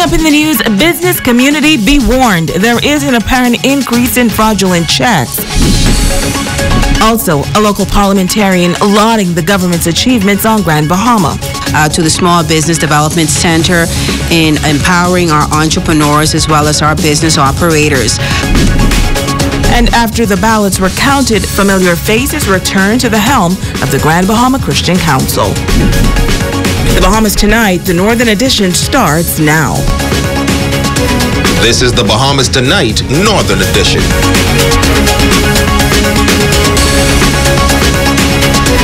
up in the news, business community be warned. There is an apparent increase in fraudulent checks. Also, a local parliamentarian lauding the government's achievements on Grand Bahama. To the Small Business Development Center in empowering our entrepreneurs as well as our business operators. And after the ballots were counted, familiar faces returned to the helm of the Grand Bahama Christian Council. The Bahamas Tonight, the Northern Edition, starts now. This is the Bahamas Tonight, Northern Edition.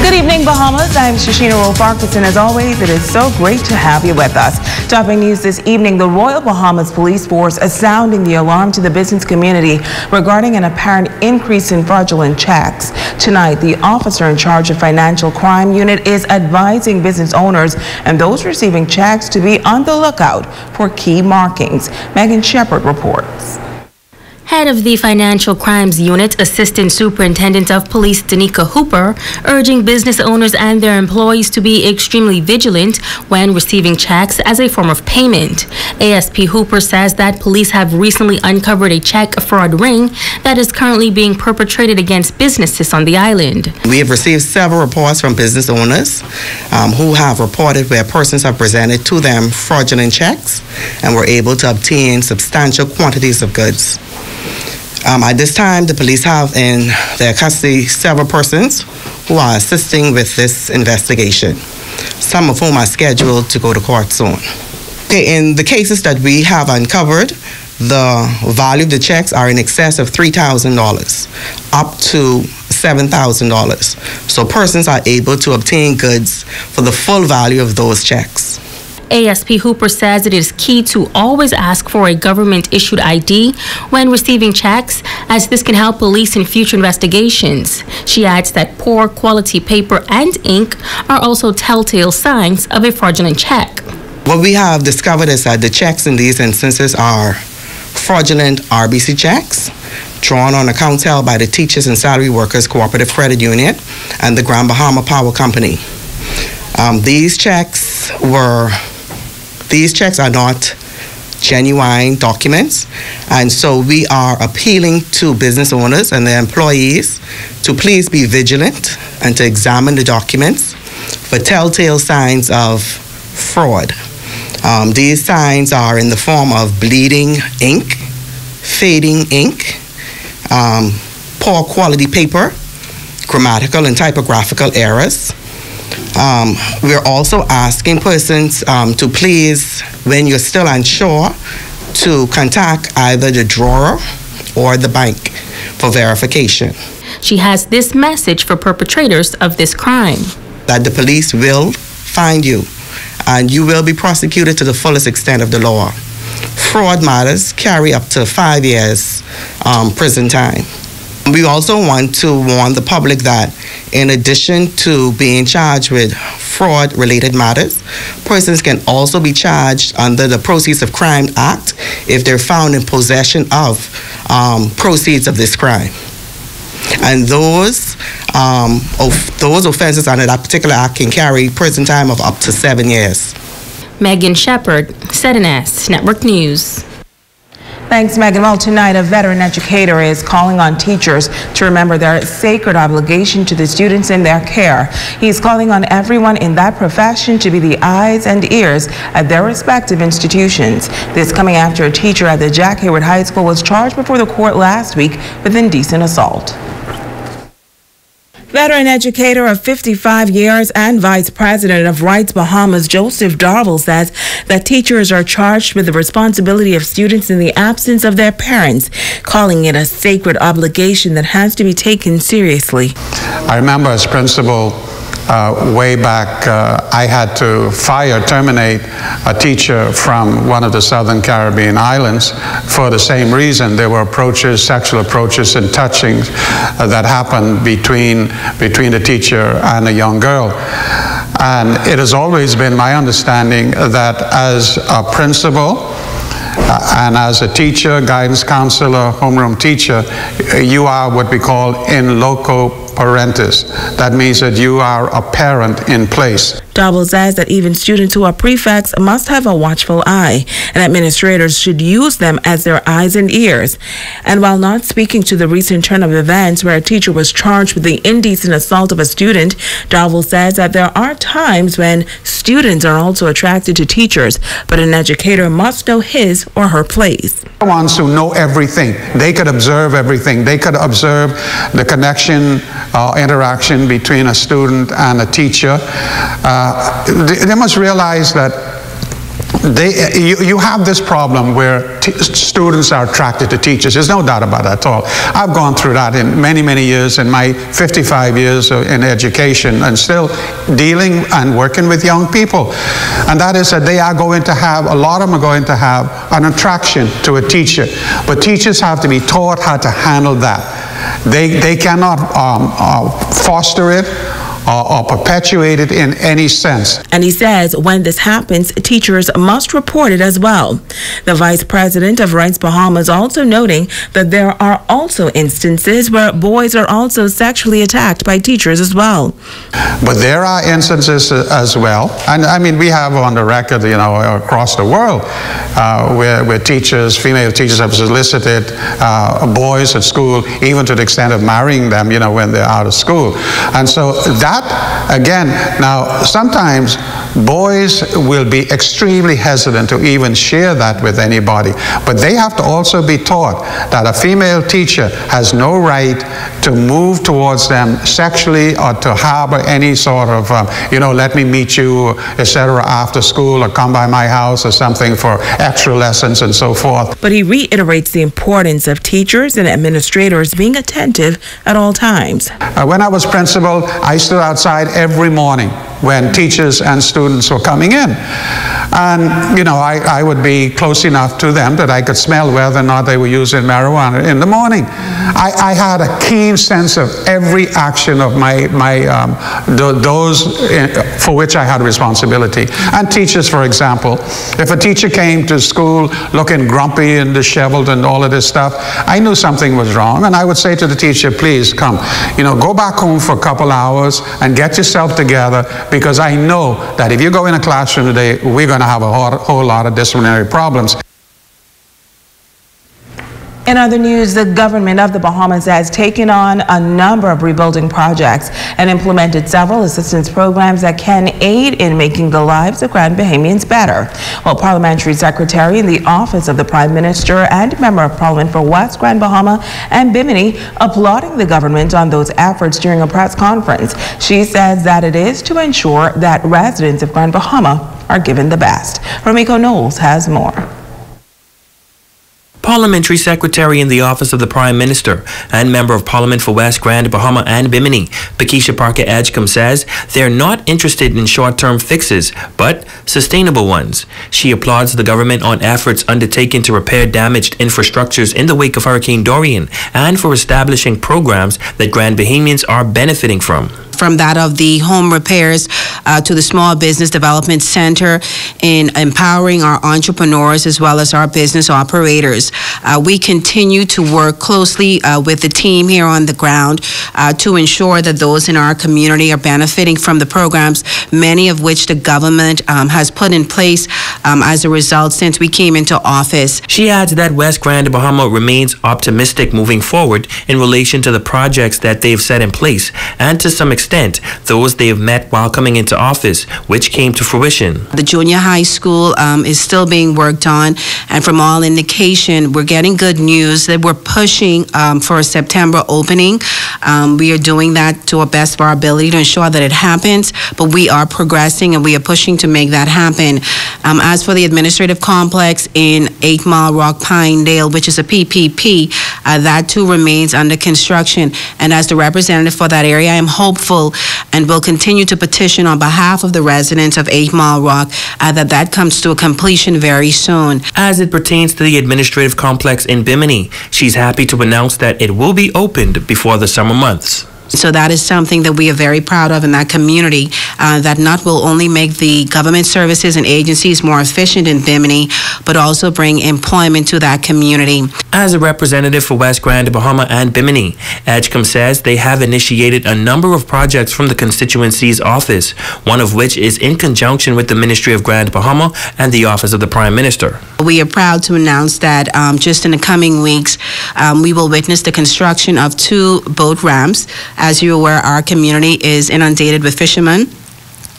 Good evening, Bahamas. I'm Shashina Roe-Farkas, and as always, it is so great to have you with us. Topping news this evening, the Royal Bahamas Police Force is sounding the alarm to the business community regarding an apparent increase in fraudulent checks. Tonight, the officer in charge of Financial Crime Unit is advising business owners and those receiving checks to be on the lookout for key markings. Megan Shepard reports. Head of the Financial Crimes Unit, Assistant Superintendent of Police Danica Hooper, urging business owners and their employees to be extremely vigilant when receiving checks as a form of payment. ASP Hooper says that police have recently uncovered a check fraud ring that is currently being perpetrated against businesses on the island. We have received several reports from business owners who have reported where persons have presented to them fraudulent checks and were able to obtain substantial quantities of goods. At this time, the police have in their custody several persons who are assisting with this investigation, some of whom are scheduled to go to court soon. Okay, in the cases that we have uncovered, the value of the checks are in excess of $3,000 up to $7,000. So persons are able to obtain goods for the full value of those checks. ASP Hooper says it is key to always ask for a government-issued ID when receiving checks, as this can help police in future investigations. She adds that poor quality paper and ink are also telltale signs of a fraudulent check. What we have discovered is that the checks in these instances are fraudulent RBC checks drawn on accounts held by the Teachers and Salary Workers Cooperative Credit Union and the Grand Bahama Power Company. These checks are not genuine documents, and so we are appealing to business owners and their employees to please be vigilant and to examine the documents for telltale signs of fraud. These signs are in the form of bleeding ink, fading ink, poor quality paper, grammatical and typographical errors. We're also asking persons to please, when you're still unsure, to contact either the drawer or the bank for verification. She has this message for perpetrators of this crime. That the police will find you and you will be prosecuted to the fullest extent of the law. Fraud matters carry up to 5 years prison time. We also want to warn the public that in addition to being charged with fraud-related matters, persons can also be charged under the Proceeds of Crime Act if they're found in possession of proceeds of this crime. And those offenses under that particular act can carry prison time of up to 7 years. Megan Shepard, ZNS Network News. Thanks, Megan. Well, tonight, a veteran educator is calling on teachers to remember their sacred obligation to the students in their care. He's calling on everyone in that profession to be the eyes and ears at their respective institutions. This coming after a teacher at the Jack Hayward High School was charged before the court last week with indecent assault. Veteran educator of 55 years and vice president of Rights Bahamas, Joseph Darville, says that teachers are charged with the responsibility of students in the absence of their parents, calling it a sacred obligation that has to be taken seriously. I remember as principal way back, I had to terminate a teacher from one of the Southern Caribbean islands for the same reason. There were approaches, sexual approaches and touchings that happened between the teacher and a young girl. And it has always been my understanding that as a principal and as a teacher, guidance counselor, homeroom teacher, you are what we call in loco parentis. That means that you are a parent in place. Dowell says that even students who are prefects must have a watchful eye, and administrators should use them as their eyes and ears. And while not speaking to the recent turn of events where a teacher was charged with the indecent assault of a student, Dowell says that there are times when students are also attracted to teachers, but an educator must know his or her place. The ones who know everything, they could observe everything. They could observe the connection, interaction between a student and a teacher. They must realize that you have this problem where students are attracted to teachers. There's no doubt about that at all. I've gone through that in many, many years in my 55 years in education, and still dealing and working with young people. And that is that they are going to have, a lot of them are going to have an attraction to a teacher. But teachers have to be taught how to handle that. They cannot foster it or perpetuate it in any sense. And he says when this happens, teachers must report it as well. The vice president of Rights Bahamas also noting that there are also instances where boys are also sexually attacked by teachers as well. But there are instances as well, and I mean we have on the record, you know, across the world where teachers, female teachers have solicited boys at school, even to the extent of marrying them, you know, when they're out of school. And so that, again, now sometimes boys will be extremely hesitant to even share that with anybody, but they have to also be taught that a female teacher has no right to move towards them sexually or to harbor any sort of, you know, let me meet you, etc. after school, or come by my house or something for extra lessons and so forth. But he reiterates the importance of teachers and administrators being attentive at all times. When I was principal, I stood outside every morning when teachers and students were coming in. And, you know, I would be close enough to them that I could smell whether or not they were using marijuana in the morning. I had a keen sense of every action of those for which I had responsibility. And teachers, for example, if a teacher came to school looking grumpy and disheveled and all of this stuff, I knew something was wrong, and I would say to the teacher, please come, you know, go back home for a couple hours and get yourself together, because I know that if you go in a classroom today, we're going to have a whole lot of disciplinary problems. In other news, the government of the Bahamas has taken on a number of rebuilding projects and implemented several assistance programs that can aid in making the lives of Grand Bahamians better. Well, Parliamentary Secretary in the Office of the Prime Minister and Member of Parliament for West Grand Bahama and Bimini applauding the government on those efforts during a press conference. She says that it is to ensure that residents of Grand Bahama are given the best. Romiko Knowles has more. Parliamentary Secretary in the Office of the Prime Minister and Member of Parliament for West Grand Bahama and Bimini, Pakisha Parker Edgecombe, says they're not interested in short-term fixes, but sustainable ones. She applauds the government on efforts undertaken to repair damaged infrastructures in the wake of Hurricane Dorian and for establishing programs that Grand Bahamians are benefiting from. From that of the home repairs to the Small Business Development Center in empowering our entrepreneurs as well as our business operators. We continue to work closely with the team here on the ground to ensure that those in our community are benefiting from the programs, many of which the government has put in place as a result since we came into office. She adds that West Grand Bahama remains optimistic moving forward in relation to the projects that they've set in place, and to some extent those they have met while coming into office, which came to fruition. The junior high school is still being worked on, and from all indication, we're getting good news that we're pushing for a September opening. We are doing that to our best of our ability to ensure that it happens, but we are progressing and we are pushing to make that happen. As for the administrative complex in 8 Mile Rock Pinedale, which is a PPP, that too remains under construction. And as the representative for that area, I am hopeful and will continue to petition on behalf of the residents of 8 Mile Rock that comes to a completion very soon. As it pertains to the administrative complex in Bimini, she's happy to announce that it will be opened before the summer months. So that is something that we are very proud of in that community, that not will only make the government services and agencies more efficient in Bimini, but also bring employment to that community. As a representative for West Grand, Bahama, and Bimini, Edgecombe says they have initiated a number of projects from the constituency's office, one of which is in conjunction with the Ministry of Grand Bahama and the Office of the Prime Minister. We are proud to announce that just in the coming weeks, we will witness the construction of 2 boat ramps. As you're aware, our community is inundated with fishermen.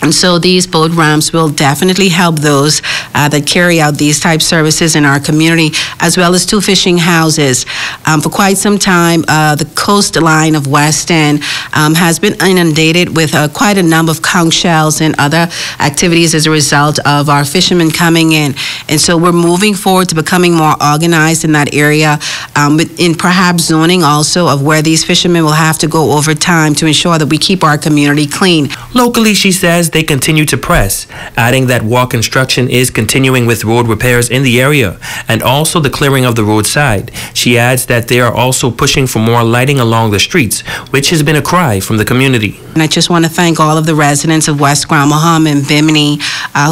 And so these boat ramps will definitely help those that carry out these type services in our community, as well as 2 fishing houses. For quite some time, the coastline of West End has been inundated with quite a number of conch shells and other activities as a result of our fishermen coming in. And so we're moving forward to becoming more organized in that area, in perhaps zoning also of where these fishermen will have to go over time to ensure that we keep our community clean. Locally, she says they continue to press, adding that while construction is continuing with road repairs in the area and also the clearing of the roadside, she adds that they are also pushing for more lighting along the streets, which has been a cry from the community. And I just want to thank all of the residents of West Grand Bahama and Bimini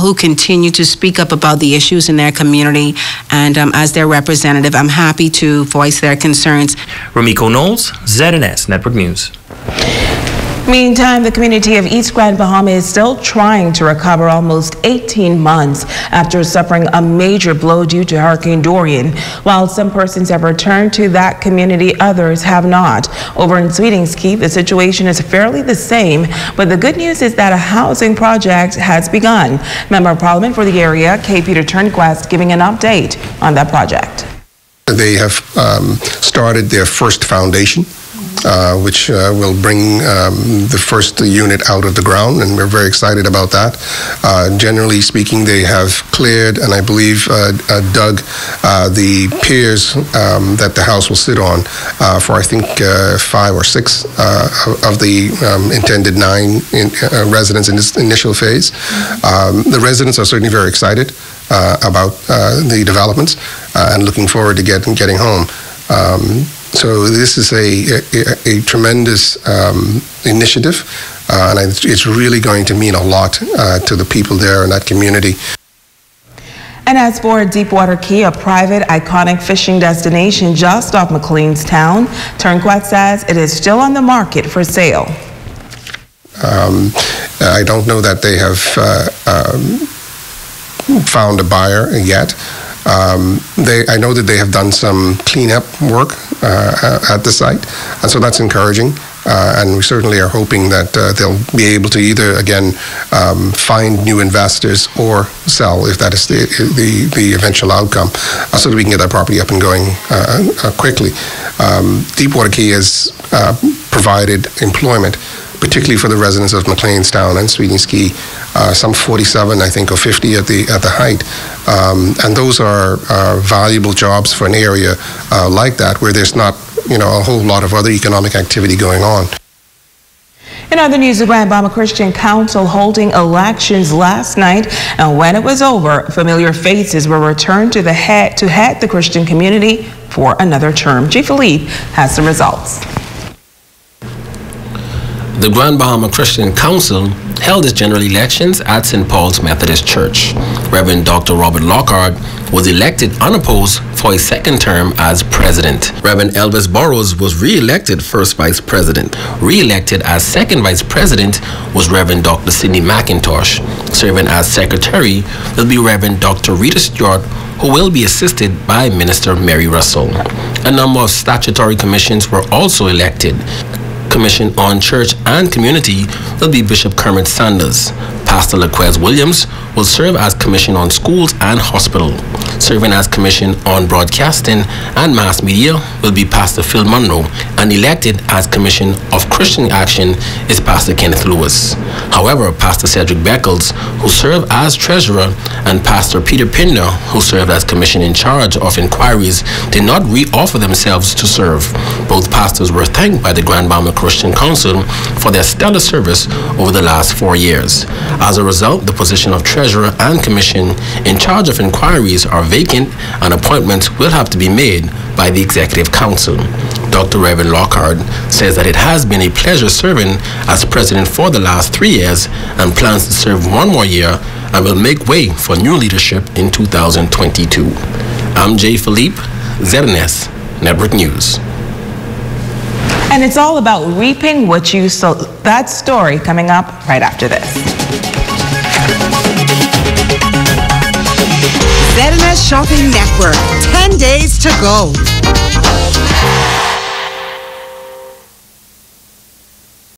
who continue to speak up about the issues in their community, and as their representative, I'm happy to voice their concerns. Ramiko Knowles, ZNS Network News. Meantime, the community of East Grand Bahama is still trying to recover almost 18 months after suffering a major blow due to Hurricane Dorian. While some persons have returned to that community, others have not. Over in Sweetings Key, the situation is fairly the same, but the good news is that a housing project has begun. Member of Parliament for the area, K. Peter Turnquest, giving an update on that project. They have started their first foundation, which will bring the first unit out of the ground, and we're very excited about that. Generally speaking, they have cleared and I believe dug the piers that the house will sit on for I think 5 or 6 of the intended 9 residents in this initial phase. The residents are certainly very excited about the developments and looking forward to getting home. So this is a tremendous initiative, and it's really going to mean a lot to the people there in that community. And as for Deepwater Key, a private, iconic fishing destination just off McLeanstown, Turnquest says it is still on the market for sale. I don't know that they have found a buyer yet. I know that they have done some cleanup work at the site, and so that's encouraging. And we certainly are hoping that they'll be able to either, again, find new investors or sell, if that is the eventual outcome, so that we can get that property up and going quickly. Deepwater Key has provided employment, particularly for the residents of McLeanstown and Sweetings Key, some 47, I think, or 50 at the height. And those are valuable jobs for an area like that, where there's not, a whole lot of other economic activity going on. In other news, the Grand Bahama Christian Council holding elections last night, and when it was over, familiar faces were returned to head the Christian community for another term. G. Philippe has some results. The Grand Bahama Christian Council held its general elections at St. Paul's Methodist Church. Reverend Dr. Robert Lockhart was elected unopposed for his second term as president. Reverend Elvis Burrows was re-elected first vice president. Re-elected as second vice president was Reverend Dr. Sidney McIntosh. Serving as secretary will be Reverend Dr. Rita Stewart, who will be assisted by Minister Mary Russell. A number of statutory commissions were also elected. Commission on Church and Community will be Bishop Kermit Sanders. Pastor Laquez Williams will serve as Commission on Schools and Hospital. Serving as Commission on Broadcasting and Mass Media will be Pastor Phil Monroe, and elected as Commission of Christian Action is Pastor Kenneth Lewis. However, Pastor Cedric Beckles, who served as Treasurer, and Pastor Peter Pinder, who served as Commission in Charge of Inquiries, did not re-offer themselves to serve. Both pastors were thanked by the Grand Bahama Christian Council for their stellar service over the last 4 years. As a result, the position of Treasurer and Commission in Charge of Inquiries are vacant and appointments will have to be made by the Executive Council. Dr. Reverend Lockhart says that it has been a pleasure serving as president for the last 3 years and plans to serve 1 more year and will make way for new leadership in 2022. I'm Jay Philippe, ZNS Network News. And it's all about reaping what you sow. That story coming up right after this. ZNS Shopping Network, 10 days to go.